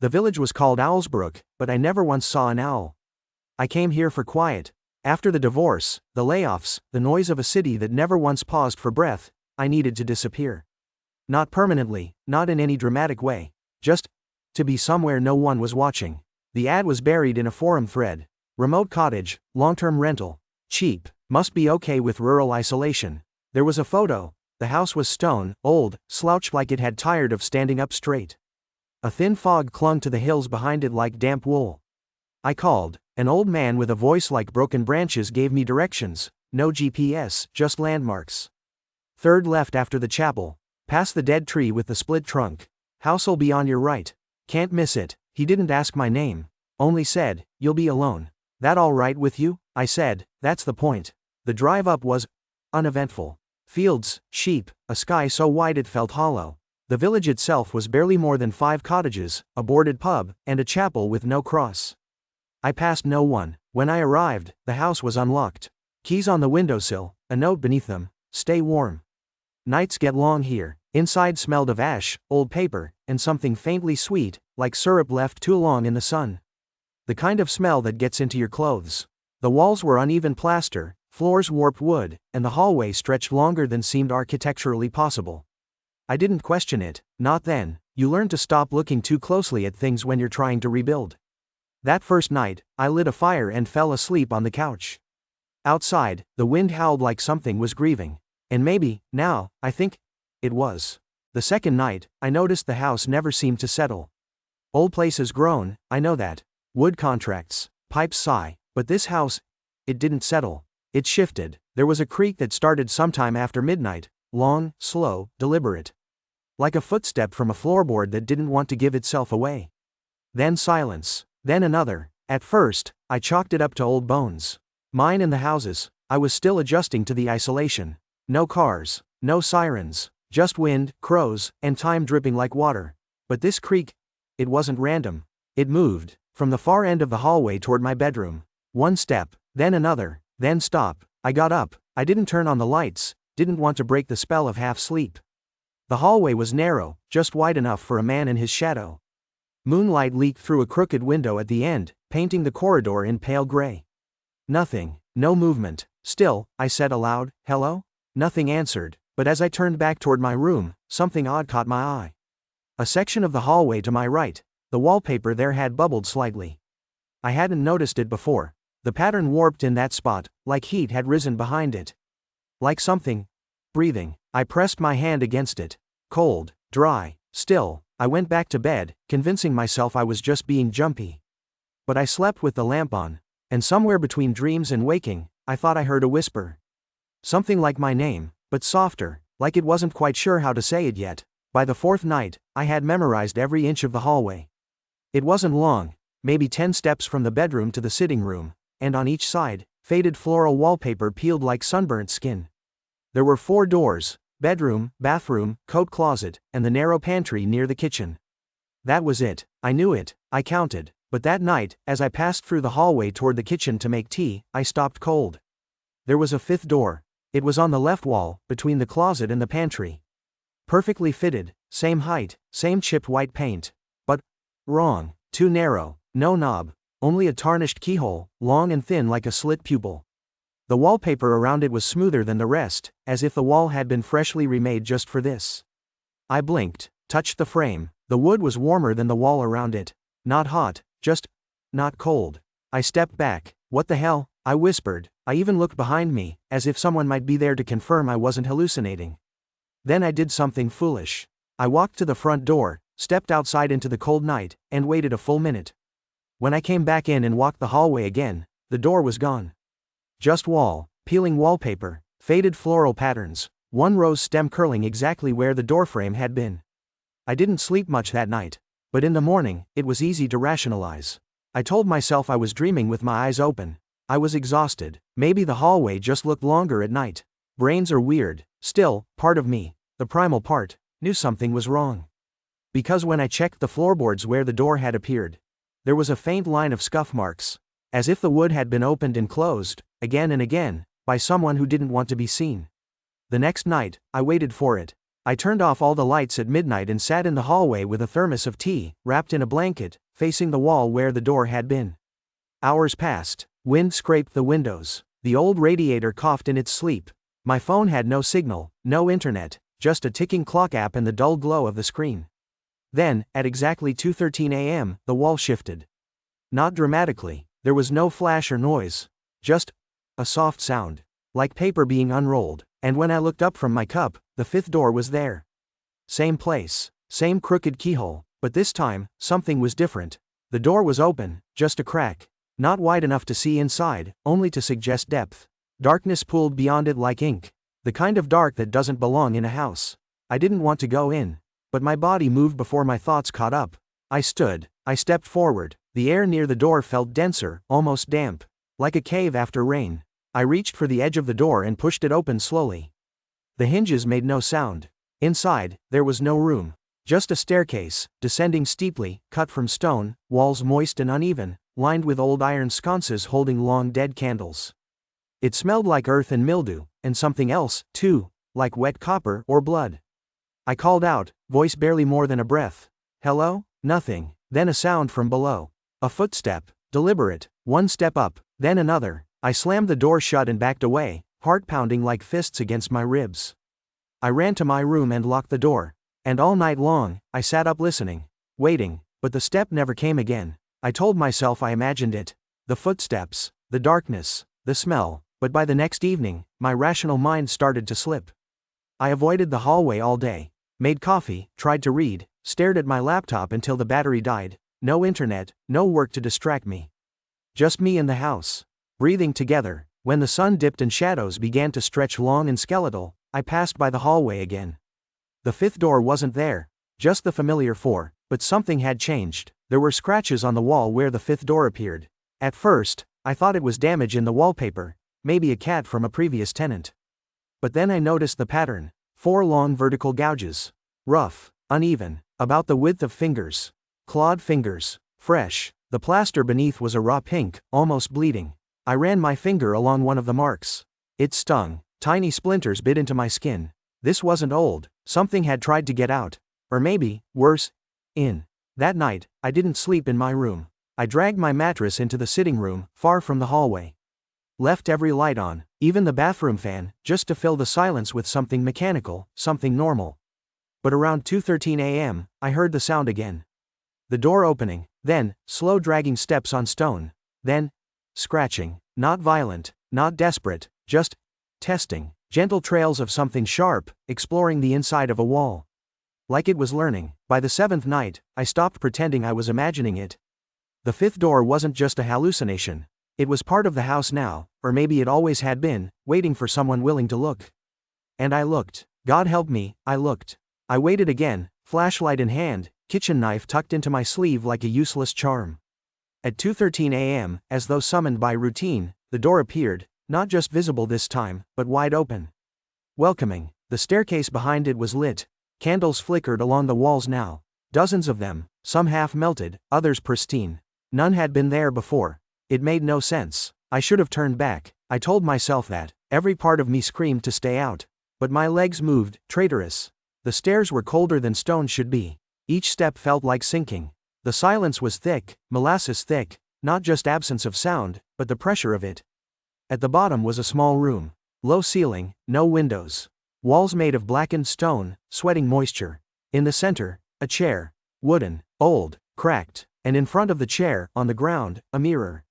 The village was called Owlsbrook, but I never once saw an owl. I came here for quiet. After the divorce, the layoffs, the noise of a city that never once paused for breath, I needed to disappear. Not permanently, not in any dramatic way. Just to be somewhere no one was watching. The ad was buried in a forum thread. Remote cottage, long-term rental. Cheap, must be okay with rural isolation. There was a photo. The house was stone, old, slouched like it had tired of standing up straight. A thin fog clung to the hills behind it like damp wool. I called. An old man with a voice like broken branches gave me directions. No GPS, just landmarks. Third left after the chapel. Past the dead tree with the split trunk. House'll be on your right. Can't miss it. He didn't ask my name. Only said, "You'll be alone. That all right with you?" I said, "That's the point." The drive up was uneventful. Fields, sheep, a sky so wide it felt hollow. The village itself was barely more than 5 cottages, a boarded pub, and a chapel with no cross. I passed no one. When I arrived, the house was unlocked. Keys on the windowsill, a note beneath them, "Stay warm. Nights get long here." Inside smelled of ash, old paper, and something faintly sweet, like syrup left too long in the sun. The kind of smell that gets into your clothes. The walls were uneven plaster, floors warped wood, and the hallway stretched longer than seemed architecturally possible. I didn't question it, not then. You learn to stop looking too closely at things when you're trying to rebuild. That first night, I lit a fire and fell asleep on the couch. Outside, the wind howled like something was grieving. And maybe, now, I think, it was. The second night, I noticed the house never seemed to settle. Old places groan, I know that. Wood contracts, pipes sigh, but this house, it didn't settle. It shifted. There was a creak that started sometime after midnight, long, slow, deliberate. Like a footstep from a floorboard that didn't want to give itself away. Then silence. Then another. At first, I chalked it up to old bones. Mine and the houses. I was still adjusting to the isolation. No cars, no sirens, just wind, crows, and time dripping like water. But this creak, it wasn't random. It moved, from the far end of the hallway toward my bedroom. One step, then another, then stop. I got up. I didn't turn on the lights, didn't want to break the spell of half sleep. The hallway was narrow, just wide enough for a man and his shadow. Moonlight leaked through a crooked window at the end, painting the corridor in pale gray. Nothing, no movement. Still, I said aloud, "Hello?" Nothing answered, but as I turned back toward my room, something odd caught my eye. A section of the hallway to my right, the wallpaper there had bubbled slightly. I hadn't noticed it before. The pattern warped in that spot, like heat had risen behind it. Like something breathing. I pressed my hand against it. Cold, dry, still. I went back to bed, convincing myself I was just being jumpy. But I slept with the lamp on, and somewhere between dreams and waking, I thought I heard a whisper. Something like my name, but softer, like it wasn't quite sure how to say it yet. By the 4th night, I had memorized every inch of the hallway. It wasn't long, maybe 10 steps from the bedroom to the sitting room, and on each side, faded floral wallpaper peeled like sunburnt skin. There were 4 doors: bedroom, bathroom, coat closet, and the narrow pantry near the kitchen. That was it. I knew it. I counted. But that night, as I passed through the hallway toward the kitchen to make tea, I stopped cold. There was a 5th door. It was on the left wall, between the closet and the pantry. Perfectly fitted, same height, same chipped white paint. But wrong, too narrow, no knob, only a tarnished keyhole, long and thin like a slit pupil. The wallpaper around it was smoother than the rest, as if the wall had been freshly remade just for this. I blinked, touched the frame. The wood was warmer than the wall around it. Not hot, just not cold. I stepped back. "What the hell?" I whispered. I even looked behind me, as if someone might be there to confirm I wasn't hallucinating. Then I did something foolish. I walked to the front door, stepped outside into the cold night, and waited a full minute. When I came back in and walked the hallway again, the door was gone. Just wall, peeling wallpaper, faded floral patterns, one rose stem curling exactly where the doorframe had been. I didn't sleep much that night, but in the morning, it was easy to rationalize. I told myself I was dreaming with my eyes open. I was exhausted. Maybe the hallway just looked longer at night. Brains are weird. Still, part of me, the primal part, knew something was wrong. Because when I checked the floorboards where the door had appeared, there was a faint line of scuff marks, as if the wood had been opened and closed, again and again, by someone who didn't want to be seen. The next night, I waited for it. I turned off all the lights at midnight and sat in the hallway with a thermos of tea, wrapped in a blanket, facing the wall where the door had been. Hours passed. Wind scraped the windows. The old radiator coughed in its sleep. My phone had no signal, no internet, just a ticking clock app and the dull glow of the screen. Then, at exactly 2:13 a.m., the wall shifted. Not dramatically. There was no flash or noise. Just a soft sound, like paper being unrolled, and when I looked up from my cup, the fifth door was there. Same place, same crooked keyhole, but this time, something was different. The door was open, just a crack. Not wide enough to see inside, only to suggest depth. Darkness pooled beyond it like ink. The kind of dark that doesn't belong in a house. I didn't want to go in. But my body moved before my thoughts caught up. I stood. I stepped forward. The air near the door felt denser, almost damp. Like a cave after rain. I reached for the edge of the door and pushed it open slowly. The hinges made no sound. Inside, there was no room. Just a staircase, descending steeply, cut from stone, walls moist and uneven, lined with old iron sconces holding long dead candles. It smelled like earth and mildew, and something else, too, like wet copper or blood. I called out, voice barely more than a breath. Hello? Nothing. Then a sound from below. A footstep, deliberate, one step up, then another. I slammed the door shut and backed away, heart pounding like fists against my ribs. I ran to my room and locked the door. And all night long, I sat up listening, waiting, but the step never came again. I told myself I imagined it. The footsteps, the darkness, the smell, but by the next evening, my rational mind started to slip. I avoided the hallway all day. Made coffee, tried to read, stared at my laptop until the battery died. No internet, no work to distract me. Just me and the house. Breathing together. When the sun dipped and shadows began to stretch long and skeletal, I passed by the hallway again. The fifth door wasn't there. Just the familiar four, but something had changed. There were scratches on the wall where the fifth door appeared. At first, I thought it was damage in the wallpaper, maybe a cat from a previous tenant. But then I noticed the pattern. 4 long vertical gouges. Rough, uneven, about the width of fingers. Clawed fingers. Fresh. The plaster beneath was a raw pink, almost bleeding. I ran my finger along one of the marks. It stung. Tiny splinters bit into my skin. This wasn't old. Something had tried to get out. Or maybe, worse, in. That night, I didn't sleep in my room. I dragged my mattress into the sitting room, far from the hallway. Left every light on, even the bathroom fan, just to fill the silence with something mechanical, something normal. But around 2:13 a.m., I heard the sound again. The door opening, then, slow dragging steps on stone. Then, scratching, not violent, not desperate, just testing, gentle trails of something sharp, exploring the inside of a wall. Like it was learning. By the 7th night, I stopped pretending I was imagining it. The fifth door wasn't just a hallucination. It was part of the house now, or maybe it always had been, waiting for someone willing to look. And I looked. God help me, I looked. I waited again, flashlight in hand, kitchen knife tucked into my sleeve like a useless charm. At 2:13 a.m., as though summoned by routine, the door appeared, not just visible this time, but wide open. Welcoming. The staircase behind it was lit. Candles flickered along the walls now. Dozens of them, some half melted, others pristine. None had been there before. It made no sense. I should have turned back. I told myself that. Every part of me screamed to stay out. But my legs moved, traitorous. The stairs were colder than stone should be. Each step felt like sinking. The silence was thick, molasses thick, not just absence of sound, but the pressure of it. At the bottom was a small room. Low ceiling, no windows. Walls made of blackened stone, sweating moisture. In the center, a chair. Wooden, old, cracked, and in front of the chair, on the ground, a mirror.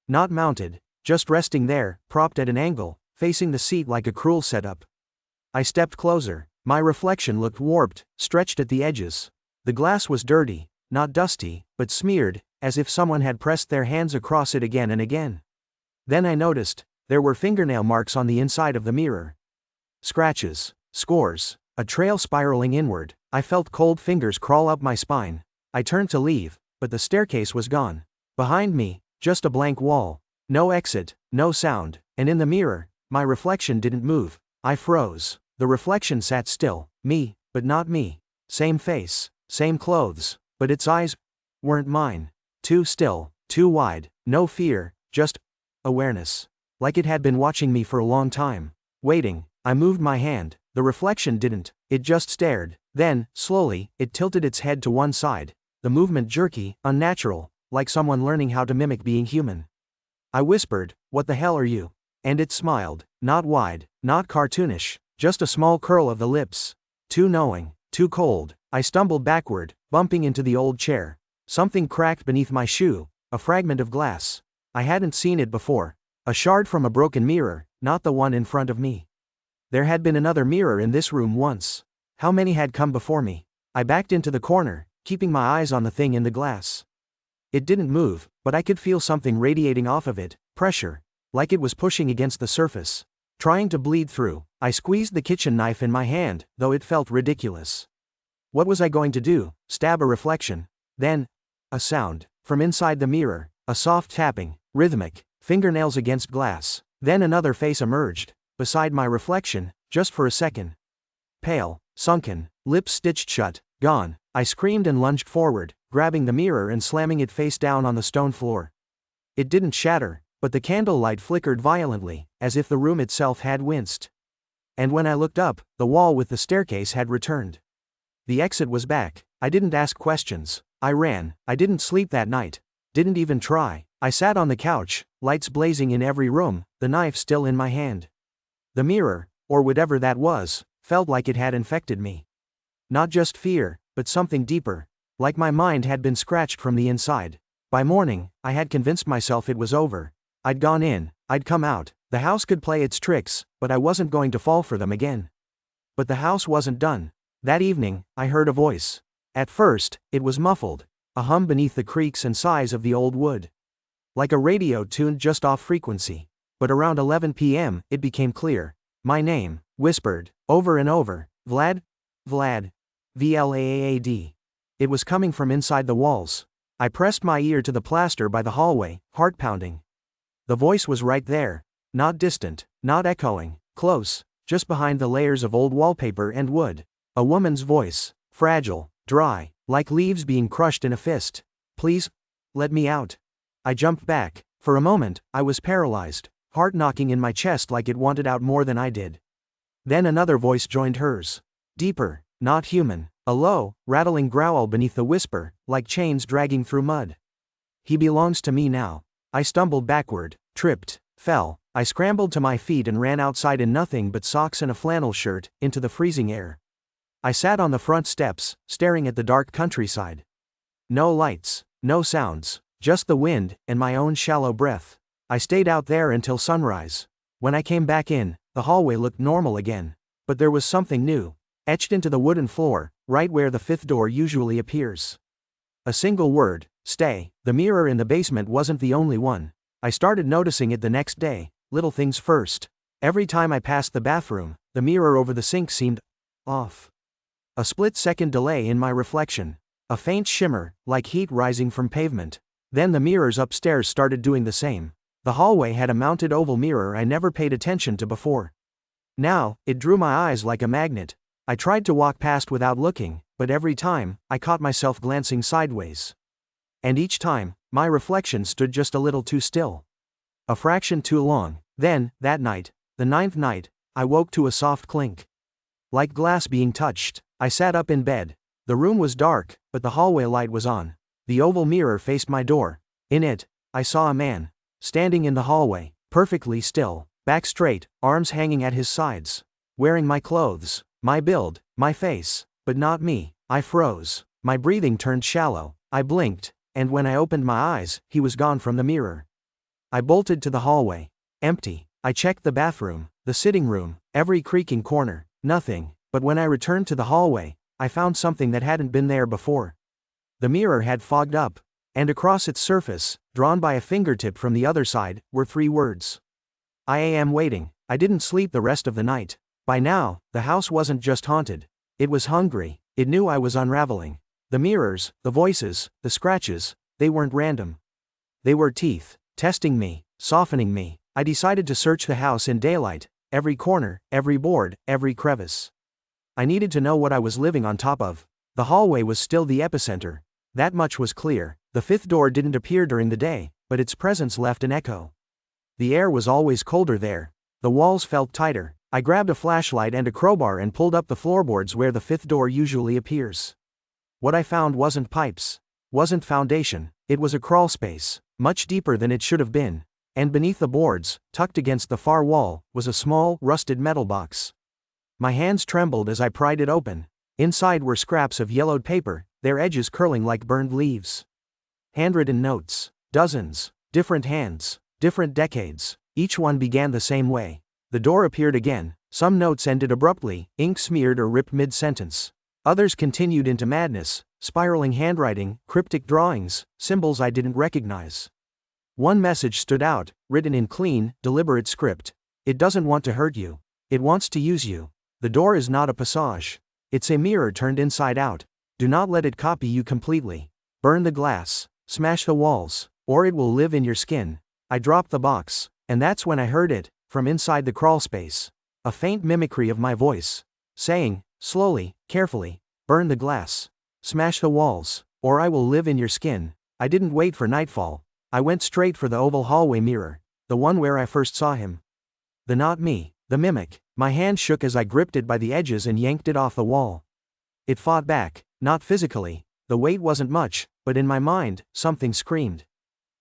Not mounted, just resting there, propped at an angle, facing the seat like a cruel setup. I stepped closer. My reflection looked warped, stretched at the edges. The glass was dirty, not dusty, but smeared, as if someone had pressed their hands across it again and again. Then I noticed, there were fingernail marks on the inside of the mirror. Scratches, scores, a trail spiraling inward. I felt cold fingers crawl up my spine. I turned to leave, but the staircase was gone. Behind me, just a blank wall. No exit, no sound, and in the mirror, my reflection didn't move. I froze. The reflection sat still, me, but not me. Same face, same clothes, but its eyes weren't mine. Too still, too wide, no fear, just awareness. Like it had been watching me for a long time. Waiting. I moved my hand. The reflection didn't, it just stared. Then, slowly, it tilted its head to one side, the movement jerky, unnatural, like someone learning how to mimic being human. I whispered, "What the hell are you?" And it smiled, not wide, not cartoonish, just a small curl of the lips. Too knowing, too cold. I stumbled backward, bumping into the old chair. Something cracked beneath my shoe, a fragment of glass. I hadn't seen it before. A shard from a broken mirror, not the one in front of me. There had been another mirror in this room once. How many had come before me? I backed into the corner, keeping my eyes on the thing in the glass. It didn't move, but I could feel something radiating off of it, pressure, like it was pushing against the surface, trying to bleed through. I squeezed the kitchen knife in my hand, though it felt ridiculous. What was I going to do? Stab a reflection? Then, a sound, from inside the mirror, a soft tapping, rhythmic, fingernails against glass. Then another face emerged, beside my reflection, just for a second. Pale, sunken, lips stitched shut, gone. I screamed and lunged forward, grabbing the mirror and slamming it face down on the stone floor. It didn't shatter, but the candlelight flickered violently, as if the room itself had winced. And when I looked up, the wall with the staircase had returned. The exit was back. I didn't ask questions. I ran. I didn't sleep that night. Didn't even try. I sat on the couch, lights blazing in every room, the knife still in my hand. The mirror, or whatever that was, felt like it had infected me. Not just fear, but something deeper, like my mind had been scratched from the inside. By morning, I had convinced myself it was over. I'd gone in, I'd come out, the house could play its tricks, but I wasn't going to fall for them again. But the house wasn't done. That evening, I heard a voice. At first, it was muffled, a hum beneath the creaks and sighs of the old wood. Like a radio tuned just off frequency. But around 11 p.m., it became clear. My name, whispered, over and over, Vlad? Vlad. Vlad. It was coming from inside the walls. I pressed my ear to the plaster by the hallway, heart pounding. The voice was right there. Not distant, not echoing, close, just behind the layers of old wallpaper and wood. A woman's voice, fragile, dry, like leaves being crushed in a fist. Please, let me out. I jumped back. For a moment, I was paralyzed, heart knocking in my chest like it wanted out more than I did. Then another voice joined hers. Deeper, not human, a low, rattling growl beneath the whisper, like chains dragging through mud. He belongs to me now. I stumbled backward, tripped, fell. I scrambled to my feet and ran outside in nothing but socks and a flannel shirt, into the freezing air. I sat on the front steps, staring at the dark countryside. No lights, no sounds, just the wind, and my own shallow breath. I stayed out there until sunrise. When I came back in, the hallway looked normal again. But there was something new, etched into the wooden floor, right where the fifth door usually appears. A single word, stay. The mirror in the basement wasn't the only one. I started noticing it the next day, little things first. Every time I passed the bathroom, the mirror over the sink seemed off. A split-second delay in my reflection. A faint shimmer, like heat rising from pavement. Then the mirrors upstairs started doing the same. The hallway had a mounted oval mirror I never paid attention to before. Now, it drew my eyes like a magnet. I tried to walk past without looking, but every time, I caught myself glancing sideways. And each time, my reflection stood just a little too still. A fraction too long. Then, that night, the 9th night, I woke to a soft clink. Like glass being touched. I sat up in bed. The room was dark, but the hallway light was on. The oval mirror faced my door. In it, I saw a man. Standing in the hallway, perfectly still, back straight, arms hanging at his sides. Wearing my clothes, my build, my face, but not me. I froze. My breathing turned shallow. I blinked, and when I opened my eyes, he was gone from the mirror. I bolted to the hallway. Empty. I checked the bathroom, the sitting room, every creaking corner. Nothing. But when I returned to the hallway, I found something that hadn't been there before. The mirror had fogged up, and across its surface, drawn by a fingertip from the other side, were 3 words. I am waiting. I didn't sleep the rest of the night. By now, the house wasn't just haunted. It was hungry. It knew I was unraveling. The mirrors, the voices, the scratches, they weren't random. They were teeth, testing me, softening me. I decided to search the house in daylight, every corner, every board, every crevice. I needed to know what I was living on top of. The hallway was still the epicenter. That much was clear. The 5th door didn't appear during the day, but its presence left an echo. The air was always colder there. The walls felt tighter, I grabbed a flashlight and a crowbar and pulled up the floorboards where the fifth door usually appears. What I found wasn't pipes, wasn't foundation, it was a crawl space, much deeper than it should have been, and beneath the boards, tucked against the far wall, was a small, rusted metal box. My hands trembled as I pried it open. Inside were scraps of yellowed paper, their edges curling like burned leaves. Handwritten notes. Dozens. Different hands. Different decades. Each one began the same way. The door appeared again. Some notes ended abruptly, ink smeared or ripped mid-sentence. Others continued into madness, spiraling handwriting, cryptic drawings, symbols I didn't recognize. One message stood out, written in clean, deliberate script. It doesn't want to hurt you. It wants to use you. The door is not a passage. It's a mirror turned inside out. Do not let it copy you completely. Burn the glass. Smash the walls, or it will live in your skin. I dropped the box, and that's when I heard it, from inside the crawl space. A faint mimicry of my voice. Saying, slowly, carefully, burn the glass. Smash the walls, or I will live in your skin. I didn't wait for nightfall. I went straight for the oval hallway mirror, the one where I first saw him. The not me, the mimic. My hand shook as I gripped it by the edges and yanked it off the wall. It fought back, not physically, the weight wasn't much, but in my mind, something screamed.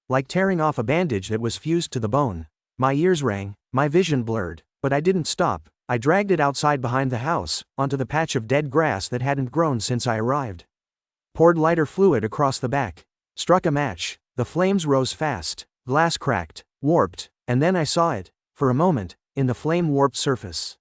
Like tearing off a bandage that was fused to the bone. My ears rang, my vision blurred, but I didn't stop. I dragged it outside behind the house, onto the patch of dead grass that hadn't grown since I arrived. Poured lighter fluid across the back. Struck a match. The flames rose fast, glass cracked, warped, and then I saw it, for a moment, in the flame-warped surface.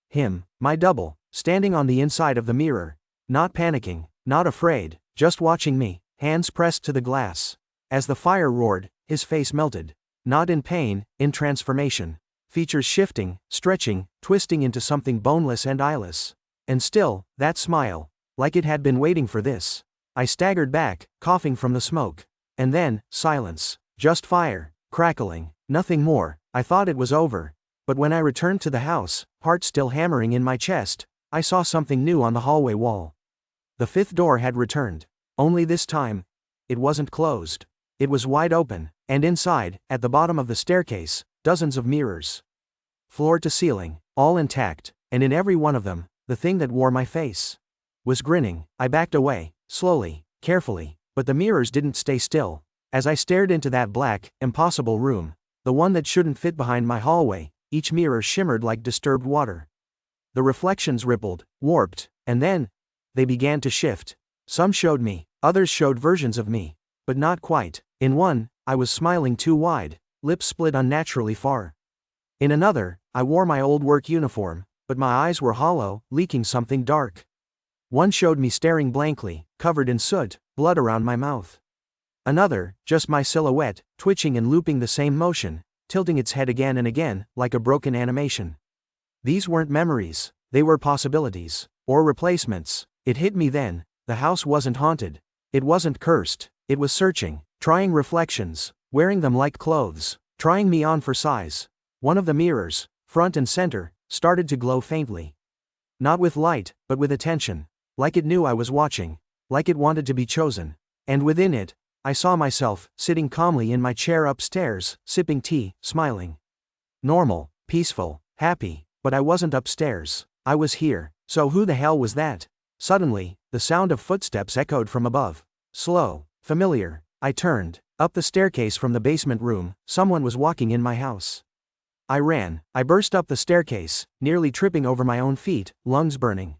Him, my double, standing on the inside of the mirror. Not panicking, not afraid, just watching me, hands pressed to the glass. As the fire roared, his face melted. Not in pain, in transformation. Features shifting, stretching, twisting into something boneless and eyeless. And still, that smile, like it had been waiting for this. I staggered back, coughing from the smoke. And then, silence. Just fire, crackling, nothing more. I thought it was over. But when I returned to the house, heart still hammering in my chest, I saw something new on the hallway wall. The fifth door had returned. Only this time, it wasn't closed. It was wide open, and inside, at the bottom of the staircase, dozens of mirrors. Floor to ceiling, all intact, and in every one of them, the thing that wore my face was grinning. I backed away, slowly, carefully, but the mirrors didn't stay still. As I stared into that black, impossible room, the one that shouldn't fit behind my hallway, each mirror shimmered like disturbed water. The reflections rippled, warped, and then, they began to shift. Some showed me, others showed versions of me. But not quite. In one, I was smiling too wide, lips split unnaturally far. In another, I wore my old work uniform, but my eyes were hollow, leaking something dark. One showed me staring blankly, covered in soot, blood around my mouth. Another, just my silhouette, twitching and looping the same motion, tilting its head again and again, like a broken animation. These weren't memories, they were possibilities. Or replacements. It hit me then, the house wasn't haunted. It wasn't cursed. It was searching, trying reflections, wearing them like clothes, trying me on for size. One of the mirrors, front and center, started to glow faintly. Not with light, but with attention. Like it knew I was watching. Like it wanted to be chosen. And within it, I saw myself, sitting calmly in my chair upstairs, sipping tea, smiling. Normal, peaceful, happy, but I wasn't upstairs. I was here. So who the hell was that? Suddenly, the sound of footsteps echoed from above. Slow, familiar. I turned. Up the staircase from the basement room, someone was walking in my house. I ran. I burst up the staircase, nearly tripping over my own feet, lungs burning.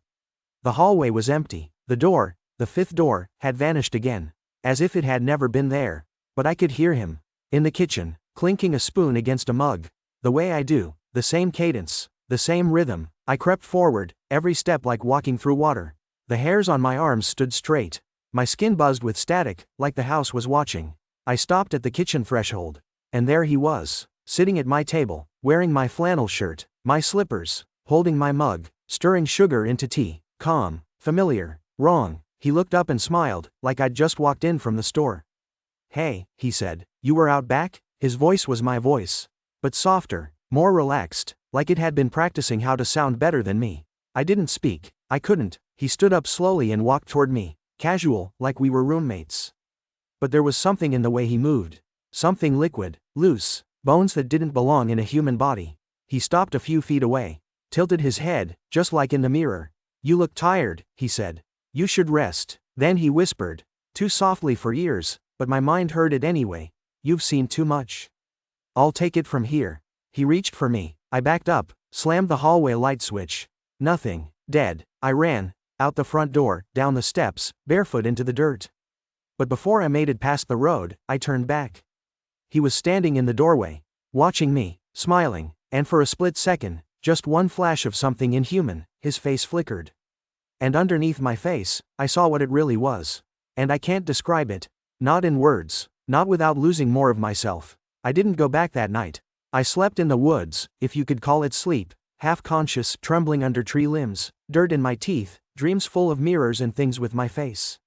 The hallway was empty. The door, the fifth door, had vanished again. As if it had never been there. But I could hear him. In the kitchen, clinking a spoon against a mug. The way I do. The same cadence. The same rhythm. I crept forward, every step like walking through water. The hairs on my arms stood straight. My skin buzzed with static, like the house was watching. I stopped at the kitchen threshold. And there he was, sitting at my table, wearing my flannel shirt, my slippers, holding my mug, stirring sugar into tea, calm, familiar, wrong. He looked up and smiled, like I'd just walked in from the store. Hey, he said, you were out back? His voice was my voice. But softer, more relaxed, like it had been practicing how to sound better than me. I didn't speak. I couldn't. He stood up slowly and walked toward me, casual, like we were roommates. But there was something in the way he moved. Something liquid, loose, bones that didn't belong in a human body. He stopped a few feet away. tilted his head, just like in the mirror. "You look tired," he said. "You should rest." Then he whispered, too softly for ears, but my mind heard it anyway. "You've seen too much. I'll take it from here." He reached for me. I backed up, slammed the hallway light switch. Nothing. Dead. I ran, out the front door, down the steps, barefoot into the dirt. But before I made it past the road, I turned back. He was standing in the doorway, watching me, smiling, and for a split second, just one flash of something inhuman, his face flickered. And underneath my face, I saw what it really was. And I can't describe it. Not in words, not without losing more of myself. I didn't go back that night. I slept in the woods, if you could call it sleep, half-conscious, trembling under tree limbs, dirt in my teeth, dreams full of mirrors and things with my face.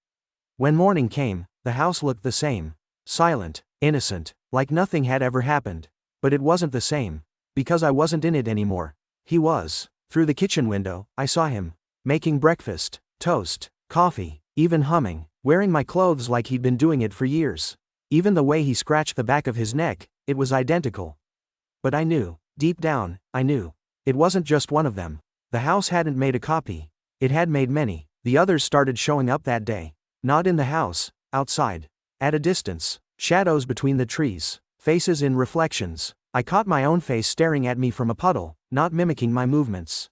When morning came, the house looked the same. Silent, innocent, like nothing had ever happened. But it wasn't the same. Because I wasn't in it anymore. He was. Through the kitchen window, I saw him. Making breakfast, toast, coffee, even humming, wearing my clothes like he'd been doing it for years. Even the way he scratched the back of his neck, it was identical. But I knew, deep down, I knew. It wasn't just one of them. The house hadn't made a copy. It had made many. The others started showing up that day. Not in the house, outside. At a distance. Shadows between the trees. Faces in reflections. I caught my own face staring at me from a puddle, not mimicking my movements.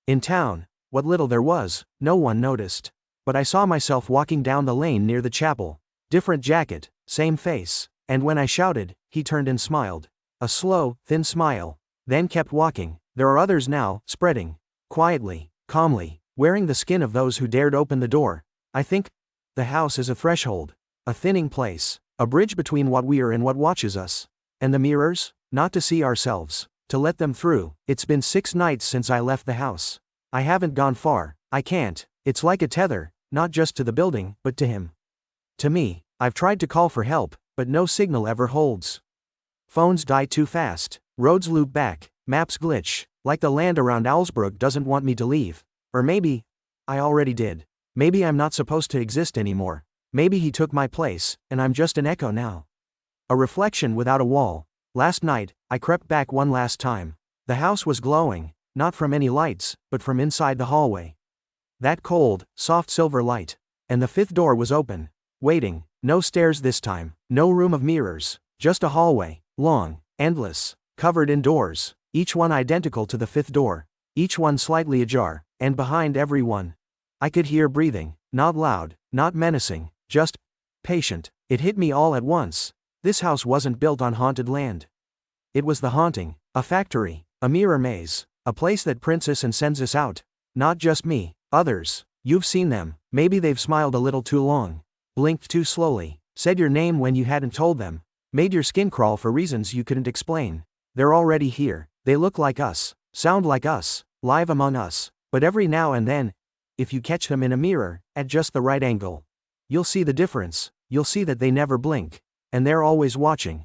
In town, what little there was, no one noticed. But I saw myself walking down the lane near the chapel. Different jacket, same face. And when I shouted, he turned and smiled. A slow, thin smile. Then kept walking. There are others now, spreading. Quietly, calmly, wearing the skin of those who dared open the door. I think the house is a threshold. A thinning place. A bridge between what we are and what watches us. And the mirrors? Not to see ourselves. To let them through. It's been 6 nights since I left the house. I haven't gone far. I can't. It's like a tether, not just to the building, but to him. To me. I've tried to call for help, but no signal ever holds. Phones die too fast. Roads loop back. Maps glitch. Like the land around Owlsbrook doesn't want me to leave. Or maybe I already did. Maybe I'm not supposed to exist anymore. Maybe he took my place, and I'm just an echo now. A reflection without a wall. Last night, I crept back one last time. The house was glowing, not from any lights, but from inside the hallway. That cold, soft silver light. And the 5th door was open. Waiting. No stairs this time. No room of mirrors. Just a hallway. Long. Endless. Covered in doors. Each one identical to the 5th door. Each one slightly ajar. And behind every one, I could hear breathing. Not loud. Not menacing. Just patient. It hit me all at once. This house wasn't built on haunted land. It was the haunting. A factory. A mirror maze. A place that prints us and sends us out. Not just me. Others. You've seen them. Maybe they've smiled a little too long. Blinked too slowly. Said your name when you hadn't told them. Made your skin crawl for reasons you couldn't explain. They're already here. They look like us. Sound like us. Live among us. But every now and then, if you catch them in a mirror, at just the right angle, you'll see the difference. You'll see that they never blink. And they're always watching.